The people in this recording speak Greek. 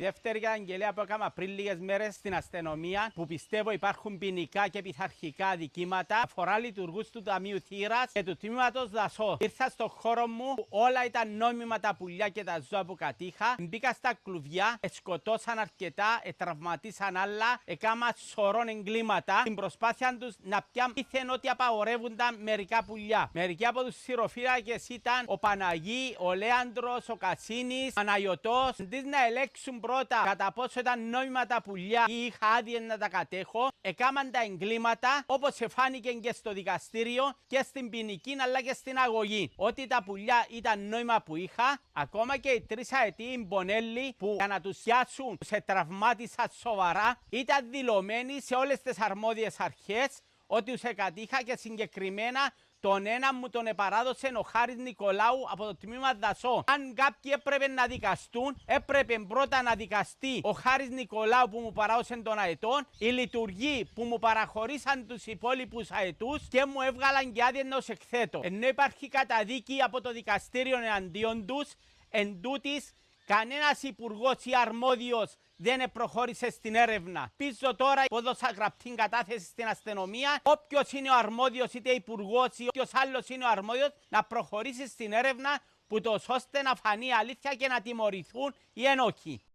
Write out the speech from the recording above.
Η δεύτερη καταγγελία που έκανα πριν λίγες μέρες στην αστυνομία, που πιστεύω υπάρχουν ποινικά και πειθαρχικά αδικήματα, αφορά λειτουργούς του Ταμείου Θήρας και του τμήματος Δασό. Ήρθα στο χώρο μου που όλα ήταν νόμιμα τα πουλιά και τα ζώα που κατήχα. Μπήκα στα κλουβιά, σκοτώσαν αρκετά, τραυματίσαν άλλα, έκανα σωρών εγκλήματα. Στην προσπάθεια τους να πιάνουν ήθεν ότι απαγορεύονταν μερικά πουλιά. Μερικοί από τους σειροφύλακες ήταν ο Παναγί, ο Λέανδρος, ο Κασίνης, ο Αναγιωτός. Αντί να ελέγξουν πρώτα κατά πόσο ήταν νόμιμα τα πουλιά ή είχα άδεια να τα κατέχω, έκαναν τα εγκλήματα όπως φάνηκε και στο δικαστήριο και στην ποινική αλλά και στην αγωγή. Ότι τα πουλιά ήταν νόημα που είχα, ακόμα και οι 3 αετοί Μπονέλη που για να τους πιάσουν σε τραυμάτισαν σοβαρά, ήταν δηλωμένοι σε όλες τις αρμόδιες αρχές ότι τους εκατήχα και συγκεκριμένα τον ένα μου τον επαράδωσε ο Χάρης Νικολάου από το τμήμα Δασό. Αν κάποιοι έπρεπε να δικαστούν, έπρεπε πρώτα να δικαστεί ο Χάρης Νικολάου που μου παράδωσε τον αετών, οι λειτουργοί που μου παραχωρήσαν τους υπόλοιπους αετούς και μου έβγαλαν και άδεια να τους εκθέτω. Ενώ υπάρχει καταδίκη από το δικαστήριο εναντίον τους, εν τούτης, κανένας υπουργός ή αρμόδιος δεν προχώρησε στην έρευνα. Πίσω τώρα που έδωσα γραπτή κατάθεση στην αστυνομία, όποιος είναι ο αρμόδιος, είτε υπουργός ή όποιος άλλος είναι ο αρμόδιος, να προχωρήσει στην έρευνα, που ώστε να φανεί αλήθεια και να τιμωρηθούν οι ένοχοι.